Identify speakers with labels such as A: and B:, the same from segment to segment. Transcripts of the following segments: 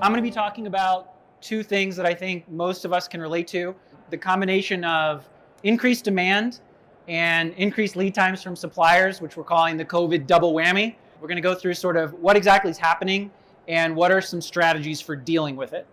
A: I'm going to be talking about two things that I think most of us can relate to. The combination of increased demand and increased lead times from suppliers, which we're calling the COVID double whammy. We're going to go through sort of what exactly is happening and what are some strategies for dealing with it.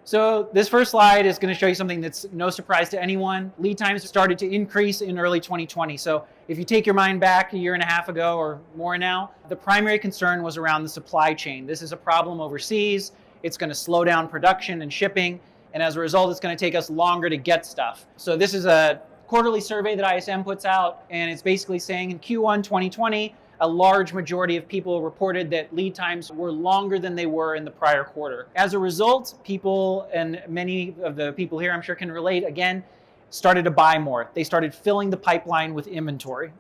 A: So this first slide is going to show you something that's no surprise to anyone. Lead times started to increase in early 2020. So if you take your mind back a year and a half ago or more now, the primary concern was around the supply chain. This is a problem overseas. It's going to slow down production and shipping. And as a result, it's going to take us longer to get stuff. So this is a quarterly survey that ISM puts out. And it's basically saying in Q1 2020, a large majority of people reported that lead times were longer than they were in the prior quarter. As a result, people, and many of the people here I'm sure can relate, again, started to buy more. They started filling the pipeline with inventory.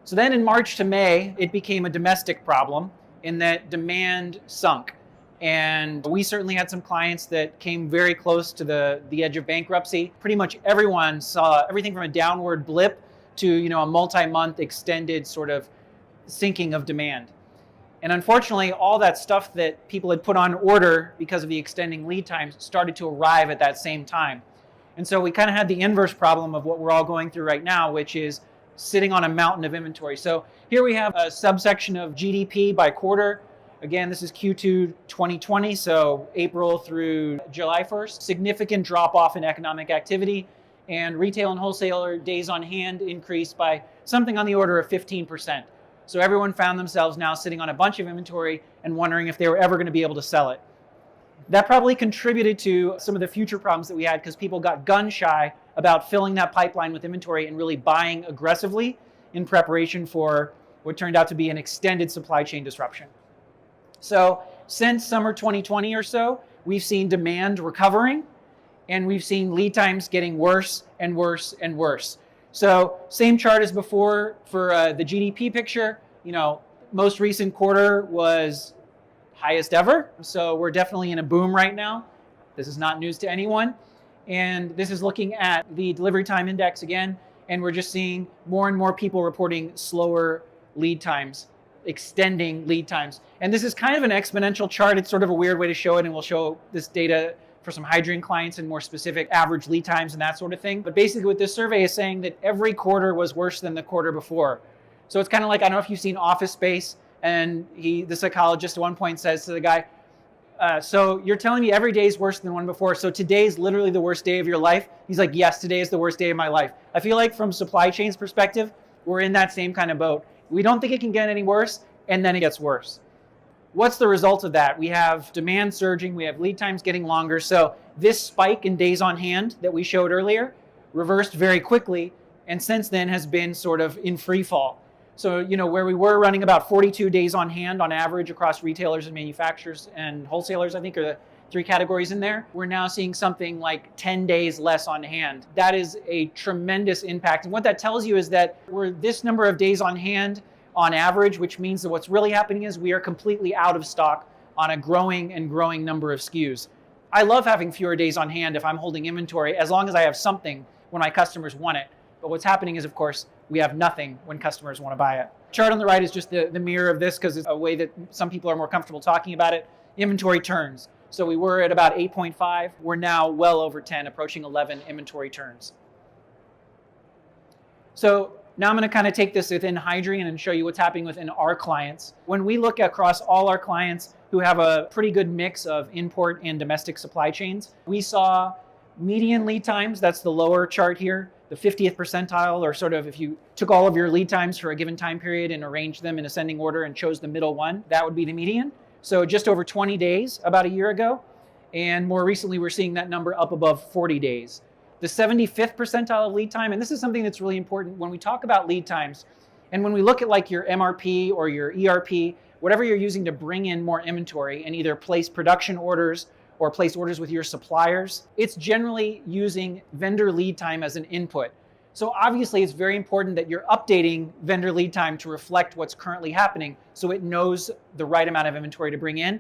A: So then in March to May, it became a domestic problem in that demand sunk. And we certainly had some clients that came very close to the edge of bankruptcy. Pretty much everyone saw everything from a downward blip to a multi-month extended sort of sinking of demand. And unfortunately, all that stuff that people had put on order because of the extending lead times started to arrive at that same time. And so we kind of had the inverse problem of what we're all going through right now, which is sitting on a mountain of inventory. So here we have a subsection of GDP by quarter. Again, this is Q2 2020, so April through July 1st. Significant drop off in economic activity. And retail and wholesaler days on hand increased by something on the order of 15%. So everyone found themselves now sitting on a bunch of inventory and wondering if they were ever going to be able to sell it. That probably contributed to some of the future problems that we had because people got gun shy about filling that pipeline with inventory and really buying aggressively in preparation for what turned out to be an extended supply chain disruption. So since summer 2020 or so, we've seen demand recovering. And we've seen lead times getting worse and worse and worse. So same chart as before for the GDP picture. Most recent quarter was highest ever. So we're definitely in a boom right now. This is not news to anyone. And this is looking at the delivery time index again. And we're just seeing more and more people reporting slower lead times, extending lead times. And this is kind of an exponential chart. It's sort of a weird way to show it. And we'll show this data for some Hydra clients and more specific average lead times and that sort of thing. But basically what this survey is saying that every quarter was worse than the quarter before. So it's kind of like, I don't know if you've seen Office Space, and the psychologist at one point says to the guy, so you're telling me every day is worse than the one before, so today's literally the worst day of your life? He's like, yes, today is the worst day of my life. I feel like from supply chain's perspective, we're in that same kind of boat. We don't think it can get any worse, and then it gets worse. What's the result of that? We have demand surging, we have lead times getting longer. So this spike in days on hand that we showed earlier reversed very quickly, and since then has been sort of in free fall. So, where we were running about 42 days on hand on average across retailers and manufacturers and wholesalers, I think are the three categories in there, we're now seeing something like 10 days less on hand. That is a tremendous impact. And what that tells you is that we're this number of days on hand on average, which means that what's really happening is we are completely out of stock on a growing number of SKUs. I love having fewer days on hand if I'm holding inventory, as long as I have something when my customers want it. But what's happening is, of course, we have nothing when customers want to buy it. Chart on the right is just the mirror of this because it's a way that some people are more comfortable talking about it. Inventory turns. So we were at about 8.5. We're now well over 10, approaching 11 inventory turns. So now I'm going to kind of take this within Hydra and show you what's happening within our clients. When we look across all our clients who have a pretty good mix of import and domestic supply chains, we saw median lead times, that's the lower chart here, the 50th percentile, or sort of if you took all of your lead times for a given time period and arranged them in ascending order and chose the middle one, that would be the median. So just over 20 days about a year ago. And more recently, we're seeing that number up above 40 days. The 75th percentile of lead time, and this is something that's really important when we talk about lead times, and when we look at like your MRP or your ERP, whatever you're using to bring in more inventory and either place production orders or place orders with your suppliers, it's generally using vendor lead time as an input. So obviously it's very important that you're updating vendor lead time to reflect what's currently happening so it knows the right amount of inventory to bring in.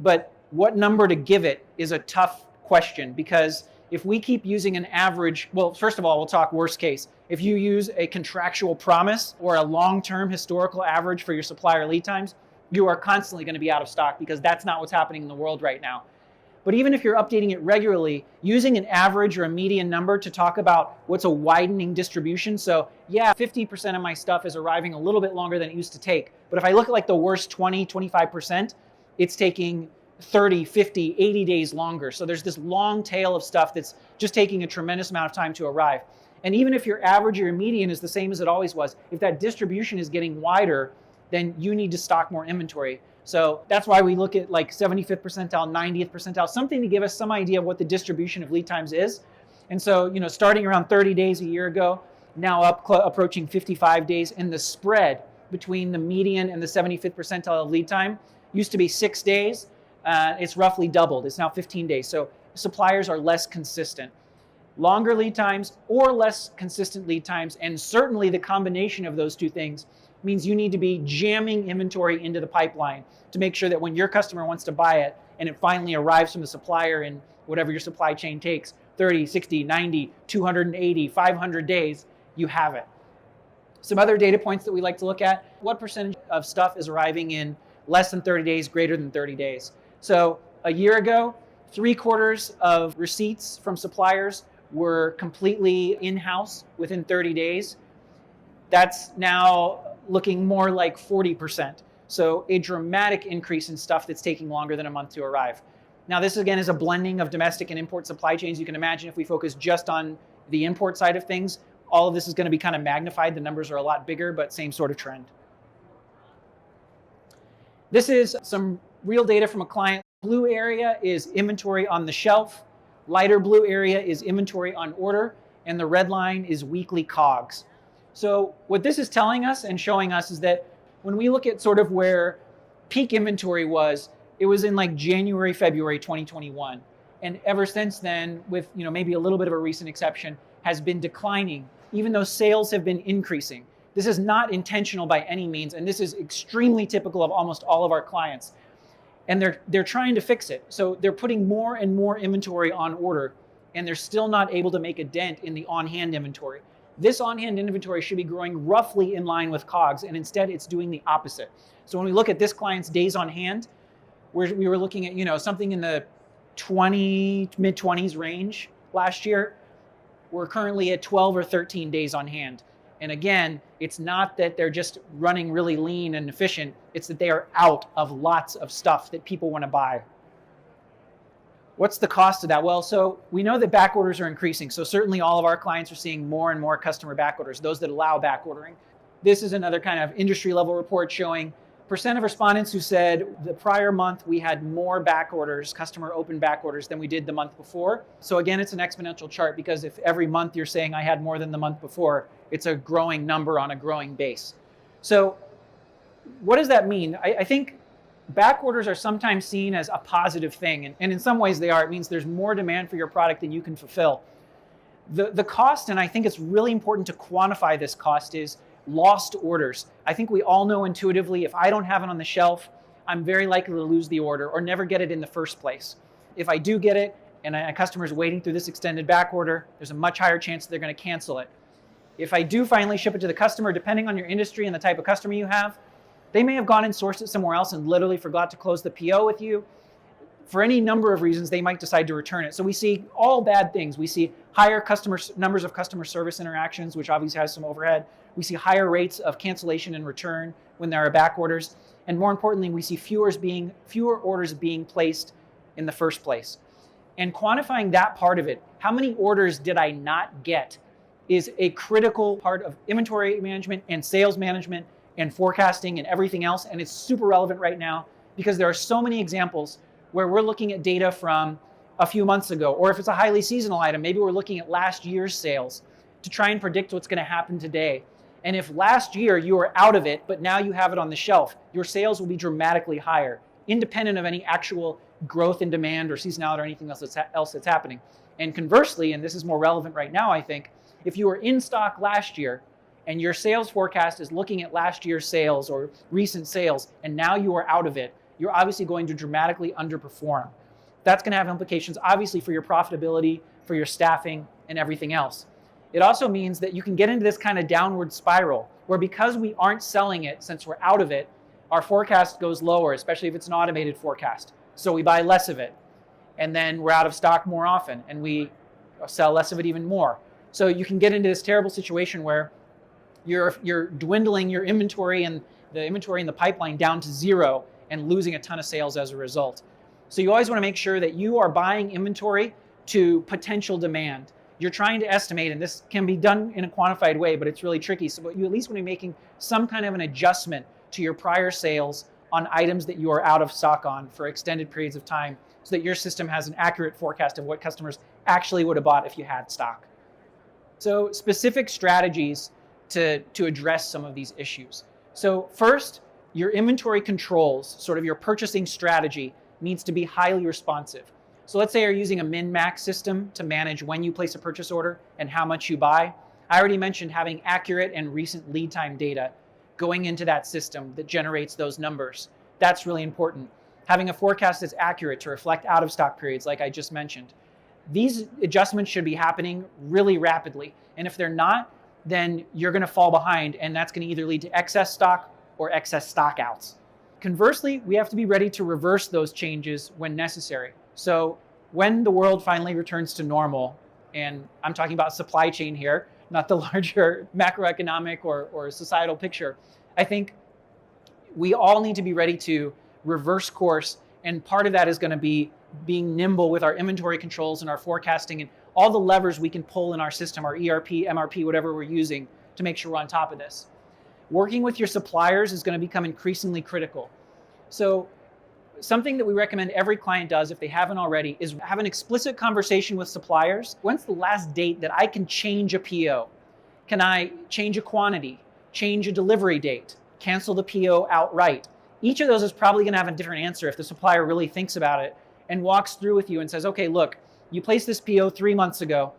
A: But what number to give it is a tough question, because if we keep using an average, well, first of all, we'll talk worst case. If you use a contractual promise or a long-term historical average for your supplier lead times, you are constantly going to be out of stock because that's not what's happening in the world right now. But even if you're updating it regularly, using an average or a median number to talk about what's a widening distribution. So yeah, 50% of my stuff is arriving a little bit longer than it used to take. But if I look at like the worst 20, 25%, it's taking 30, 50, 80 days longer. So there's this long tail of stuff that's just taking a tremendous amount of time to arrive. And even if your average or your median is the same as it always was, if that distribution is getting wider, then you need to stock more inventory. So that's why we look at like 75th percentile, 90th percentile, something to give us some idea of what the distribution of lead times is. And so, starting around 30 days a year ago, now approaching 55 days, and the spread between the median and the 75th percentile of lead time used to be 6 days. It's roughly doubled. It's now 15 days. So suppliers are less consistent. Longer lead times or less consistent lead times, and certainly the combination of those two things means you need to be jamming inventory into the pipeline to make sure that when your customer wants to buy it and it finally arrives from the supplier in whatever your supply chain takes, 30, 60, 90, 280, 500 days, you have it. Some other data points that we like to look at: what percentage of stuff is arriving in less than 30 days, greater than 30 days? So a year ago, 3/4 of receipts from suppliers were completely in-house within 30 days. That's now looking more like 40%. So a dramatic increase in stuff that's taking longer than a month to arrive. Now this again is a blending of domestic and import supply chains. You can imagine if we focus just on the import side of things, all of this is going to be kind of magnified. The numbers are a lot bigger, but same sort of trend. This is some real data from a client. Blue area is inventory on the shelf. Lighter blue area is inventory on order. And the red line is weekly COGS. So what this is telling us and showing us is that when we look at sort of where peak inventory was, it was in like January, February 2021. And ever since then, with maybe a little bit of a recent exception, has been declining, even though sales have been increasing. This is not intentional by any means, and this is extremely typical of almost all of our clients. And they're trying to fix it. So they're putting more and more inventory on order, and they're still not able to make a dent in the on-hand inventory. This on-hand inventory should be growing roughly in line with COGS, and instead it's doing the opposite. So when we look at this client's days on hand, we were looking at something in the mid-20s range last year. We're currently at 12 or 13 days on hand. And again, it's not that they're just running really lean and efficient, it's that they are out of lots of stuff that people want to buy. What's the cost of that? Well, so we know that back orders are increasing. So certainly all of our clients are seeing more and more customer back orders, those that allow back ordering. This is another kind of industry level report showing percent of respondents who said the prior month we had more back orders, customer open back orders, than we did the month before. So again, it's an exponential chart, because if every month you're saying I had more than the month before, it's a growing number on a growing base. So what does that mean? I think back orders are sometimes seen as a positive thing, and in some ways they are. It means there's more demand for your product than you can fulfill. The cost, and I think it's really important to quantify this cost, is lost orders. I think we all know intuitively, if I don't have it on the shelf, I'm very likely to lose the order or never get it in the first place. If I do get it and a customer is waiting through this extended back order, there's a much higher chance that they're going to cancel it. If I do finally ship it to the customer, depending on your industry and the type of customer you have, they may have gone and sourced it somewhere else and literally forgot to close the PO with you. For any number of reasons, they might decide to return it. So we see all bad things. We see higher numbers of customer service interactions, which obviously has some overhead. We see higher rates of cancellation and return when there are back orders. And more importantly, we see fewer orders being placed in the first place. And quantifying that part of it, how many orders did I not get, is a critical part of inventory management and sales management and forecasting and everything else. And it's super relevant right now because there are so many examples where we're looking at data from a few months ago, or if it's a highly seasonal item, maybe we're looking at last year's sales to try and predict what's going to happen today. And if last year you were out of it, but now you have it on the shelf, your sales will be dramatically higher, independent of any actual growth in demand or seasonality or anything else that's happening. And conversely, and this is more relevant right now, I think, if you were in stock last year and your sales forecast is looking at last year's sales or recent sales, and now you are out of it, you're obviously going to dramatically underperform. That's going to have implications, obviously, for your profitability, for your staffing, and everything else. It also means that you can get into this kind of downward spiral where, because we aren't selling it since we're out of it, our forecast goes lower, especially if it's an automated forecast. So we buy less of it. And then we're out of stock more often, and we sell less of it even more. So you can get into this terrible situation where you're dwindling your inventory and the inventory in the pipeline down to zero and losing a ton of sales as a result. So you always want to make sure that you are buying inventory to potential demand. You're trying to estimate, and this can be done in a quantified way, but it's really tricky. So you at least want to be making some kind of an adjustment to your prior sales on items that you are out of stock on for extended periods of time, so that your system has an accurate forecast of what customers actually would have bought if you had stock. So specific strategies to address some of these issues. So first, your inventory controls, sort of your purchasing strategy, needs to be highly responsive. So let's say you're using a min-max system to manage when you place a purchase order and how much you buy. I already mentioned having accurate and recent lead time data going into that system that generates those numbers. That's really important. Having a forecast that's accurate to reflect out of stock periods, like I just mentioned. These adjustments should be happening really rapidly. And if they're not, then you're going to fall behind, and that's going to either lead to excess stock or excess stock outs. Conversely, we have to be ready to reverse those changes when necessary. So when the world finally returns to normal, and I'm talking about supply chain here, not the larger macroeconomic or societal picture, I think we all need to be ready to reverse course. And part of that is going to be being nimble with our inventory controls and our forecasting and all the levers we can pull in our system, our ERP, MRP, whatever we're using to make sure we're on top of this. Working with your suppliers is going to become increasingly critical. So something that we recommend every client does, if they haven't already, is have an explicit conversation with suppliers. When's the last date that I can change a PO? Can I change a quantity, change a delivery date, cancel the PO outright? Each of those is probably going to have a different answer if the supplier really thinks about it and walks through with you and says, okay, look, you placed this PO 3 months ago.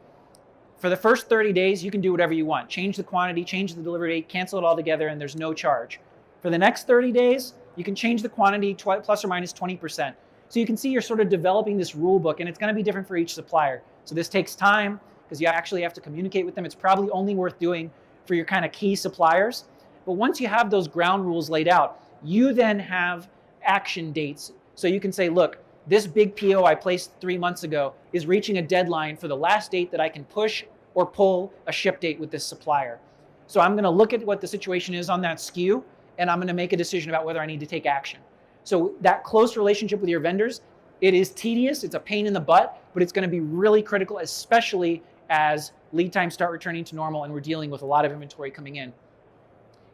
A: For the first 30 days, you can do whatever you want. Change the quantity, change the delivery date, cancel it all together, and there's no charge. For the next 30 days, you can change the quantity plus or minus 20%. So you can see you're sort of developing this rule book, and it's going to be different for each supplier. So this takes time because you actually have to communicate with them. It's probably only worth doing for your kind of key suppliers. But once you have those ground rules laid out, you then have action dates. So you can say, look, this big PO I placed 3 months ago is reaching a deadline for the last date that I can push or pull a ship date with this supplier. So I'm going to look at what the situation is on that SKU, and I'm going to make a decision about whether I need to take action. So that close relationship with your vendors, it is tedious, it's a pain in the butt, but it's going to be really critical, especially as lead times start returning to normal and we're dealing with a lot of inventory coming in.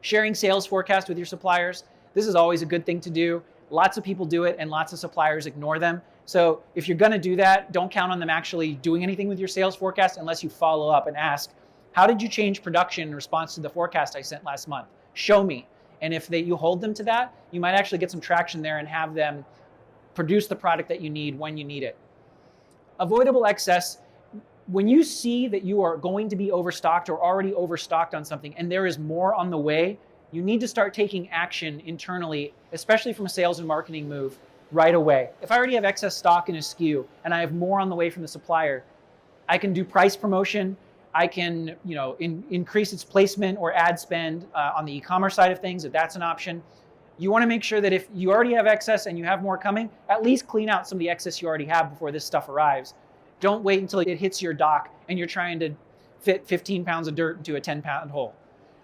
A: Sharing sales forecasts with your suppliers, this is always a good thing to do. Lots of people do it and lots of suppliers ignore them. So if you're going to do that, don't count on them actually doing anything with your sales forecast unless you follow up and ask, how did you change production in response to the forecast I sent last month? Show me. And if you hold them to that, you might actually get some traction there and have them produce the product that you need when you need it. Avoidable excess. When you see that you are going to be overstocked or already overstocked on something and there is more on the way, you need to start taking action internally, especially from a sales and marketing move, right away. If I already have excess stock in a SKU and I have more on the way from the supplier, I can do price promotion. I can, increase its placement or ad spend on the e-commerce side of things, if that's an option. You want to make sure that if you already have excess and you have more coming, at least clean out some of the excess you already have before this stuff arrives. Don't wait until it hits your dock and you're trying to fit 15 pounds of dirt into a 10-pound hole.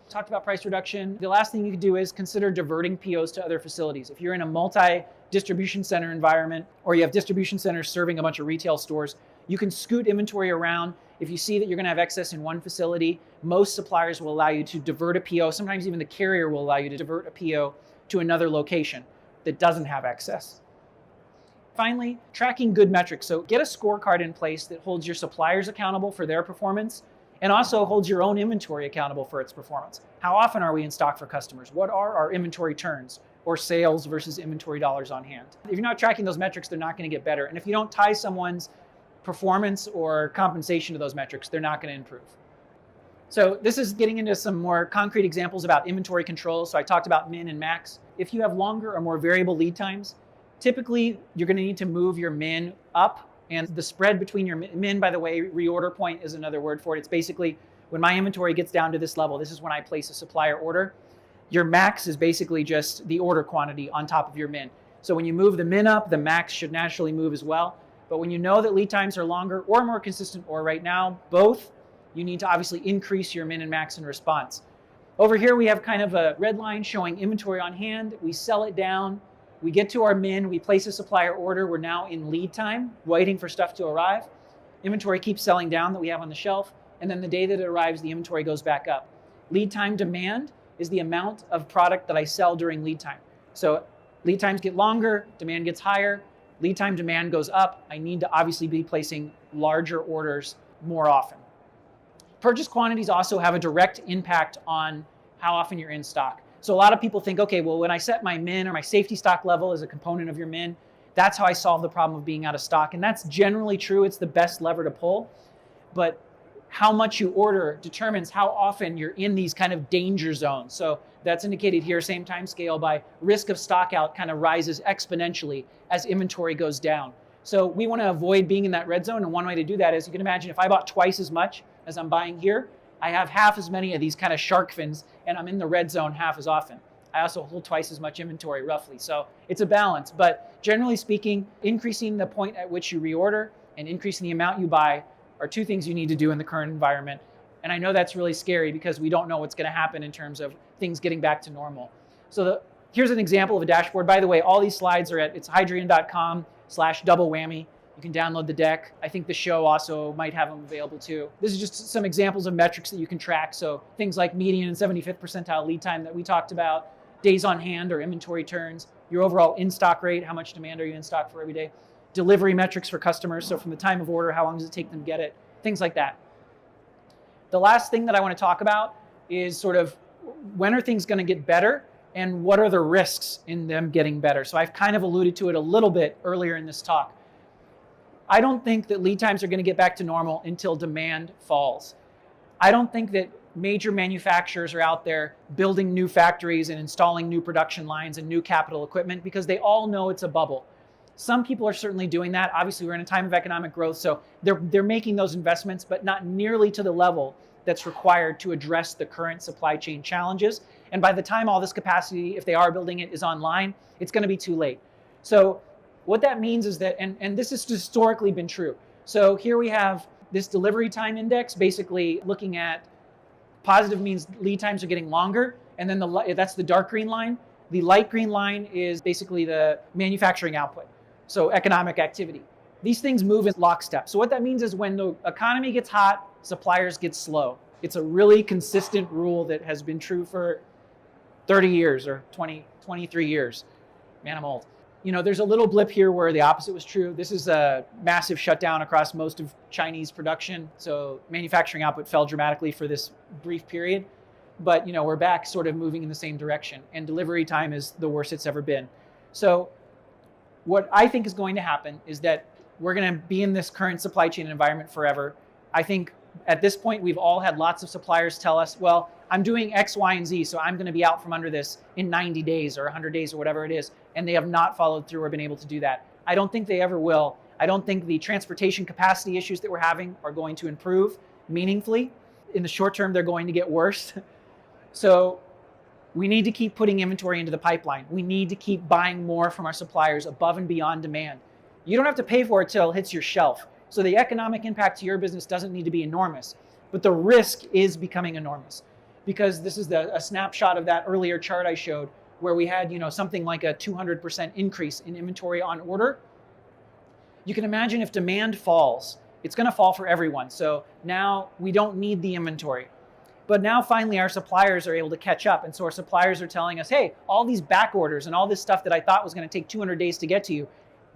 A: Talked about price reduction. The last thing you could do is consider diverting POs to other facilities. If you're in a multi-distribution center environment or you have distribution centers serving a bunch of retail stores, you can scoot inventory around. If you see that you're going to have excess in one facility, most suppliers will allow you to divert a PO. Sometimes even the carrier will allow you to divert a PO to another location that doesn't have excess. Finally, tracking good metrics. So get a scorecard in place that holds your suppliers accountable for their performance and also holds your own inventory accountable for its performance. How often are we in stock for customers? What are our inventory turns or sales versus inventory dollars on hand? If you're not tracking those metrics, they're not going to get better. And if you don't tie someone's performance or compensation to those metrics, they're not going to improve. So this is getting into some more concrete examples about inventory control. So I talked about min and max. If you have longer or more variable lead times, typically you're going to need to move your min up. And the spread between your min, by the way, reorder point is another word for it. It's basically when my inventory gets down to this level, this is when I place a supplier order. Your max is basically just the order quantity on top of your min. So when you move the min up, the max should naturally move as well. But when you know that lead times are longer or more consistent, or right now, both, you need to obviously increase your min and max in response. Over here, we have kind of a red line showing inventory on hand. We sell it down. We get to our min. We place a supplier order. We're now in lead time, waiting for stuff to arrive. Inventory keeps selling down that we have on the shelf. And then the day that it arrives, the inventory goes back up. Lead time demand is the amount of product that I sell during lead time. So lead times get longer, demand gets higher. Lead time demand goes up. I need to obviously be placing larger orders more often. Purchase quantities also have a direct impact on how often you're in stock. So a lot of people think, okay, well, when I set my min or my safety stock level as a component of your min, that's how I solve the problem of being out of stock. And that's generally true. It's the best lever to pull. But how much you order determines how often you're in these kind of danger zones. So that's indicated here, same time scale, by risk of stock out kind of rises exponentially as inventory goes down. So we want to avoid being in that red zone. And one way to do that is, you can imagine if I bought twice as much as I'm buying here, I have half as many of these kind of shark fins, and I'm in the red zone half as often. I also hold twice as much inventory roughly. So it's a balance. But generally speaking, increasing the point at which you reorder and increasing the amount you buy are two things you need to do in the current environment. And I know that's really scary because we don't know what's going to happen in terms of things getting back to normal. So here's an example of a dashboard. By the way, all these slides are it's hydrian.com/double whammy. You can download the deck. I think the show also might have them available too. This is just some examples of metrics that you can track. So things like median and 75th percentile lead time that we talked about, days on hand or inventory turns, your overall in-stock rate, how much demand are you in stock for every day, delivery metrics for customers. So from the time of order, how long does it take them to get it, things like that. The last thing that I want to talk about is sort of when are things going to get better and what are the risks in them getting better. So I've kind of alluded to it a little bit earlier in this talk. I don't think that lead times are going to get back to normal until demand falls. I don't think that major manufacturers are out there building new factories and installing new production lines and new capital equipment because they all know it's a bubble. Some people are certainly doing that. Obviously, we're in a time of economic growth, so they're making those investments, but not nearly to the level that's required to address the current supply chain challenges. And by the time all this capacity, if they are building it, is online, it's going to be too late. So what that means is that, and this has historically been true. So here we have this delivery time index, basically looking at positive means lead times are getting longer, and then that's the dark green line. The light green line is basically the manufacturing output, so economic activity. These things move in lockstep. So what that means is when the economy gets hot, suppliers get slow. It's a really consistent rule that has been true for 30 years or 23 years. Man, I'm old. You know, there's a little blip here where the opposite was true. This is a massive shutdown across most of Chinese production. So manufacturing output fell dramatically for this brief period. But, you know, we're back sort of moving in the same direction. And delivery time is the worst it's ever been. So what I think is going to happen is that we're going to be in this current supply chain environment forever. I think at this point, we've all had lots of suppliers tell us, well, I'm doing X, Y, and Z, so I'm going to be out from under this in 90 days or 100 days or whatever it is. And they have not followed through or been able to do that. I don't think they ever will. I don't think the transportation capacity issues that we're having are going to improve meaningfully. In the short term, they're going to get worse. So we need to keep putting inventory into the pipeline. We need to keep buying more from our suppliers above and beyond demand. You don't have to pay for it till it hits your shelf. So the economic impact to your business doesn't need to be enormous, but the risk is becoming enormous, because this is a snapshot of that earlier chart I showed where we had, you know, something like a 200% increase in inventory on order. You can imagine if demand falls, it's going to fall for everyone. So now we don't need the inventory. But now finally our suppliers are able to catch up. And so our suppliers are telling us, hey, all these back orders and all this stuff that I thought was going to take 200 days to get to you,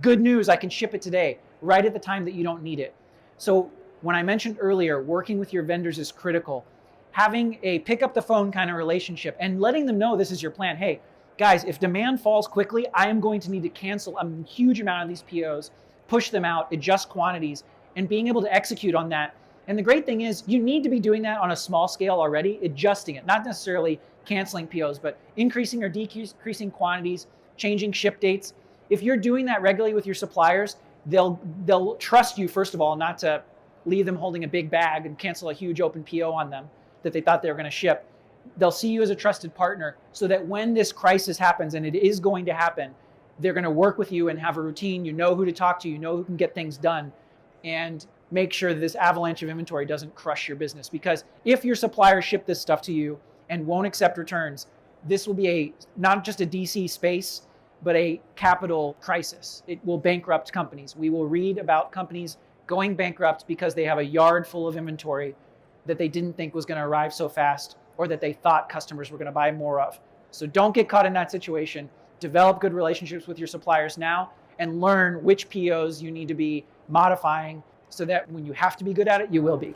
A: good news, I can ship it today, right at the time that you don't need it. So when I mentioned earlier, working with your vendors is critical. Having a pick up the phone kind of relationship and letting them know this is your plan. Hey, guys, if demand falls quickly, I am going to need to cancel a huge amount of these POs, push them out, adjust quantities, and being able to execute on that. And the great thing is you need to be doing that on a small scale already, adjusting it, not necessarily canceling POs, but increasing or decreasing quantities, changing ship dates. If you're doing that regularly with your suppliers, they'll trust you, first of all, not to leave them holding a big bag and cancel a huge open PO on them that they thought they were going to ship. They'll see you as a trusted partner so that when this crisis happens, and it is going to happen, they're going to work with you and have a routine. You know who to talk to, you know who can get things done, and make sure that this avalanche of inventory doesn't crush your business. Because if your suppliers ship this stuff to you and won't accept returns, this will be not just a DC space, but a capital crisis. It will bankrupt companies. We will read about companies going bankrupt because they have a yard full of inventory that they didn't think was going to arrive so fast, or that they thought customers were going to buy more of. So don't get caught in that situation. Develop good relationships with your suppliers now and learn which POs you need to be modifying so that when you have to be good at it, you will be.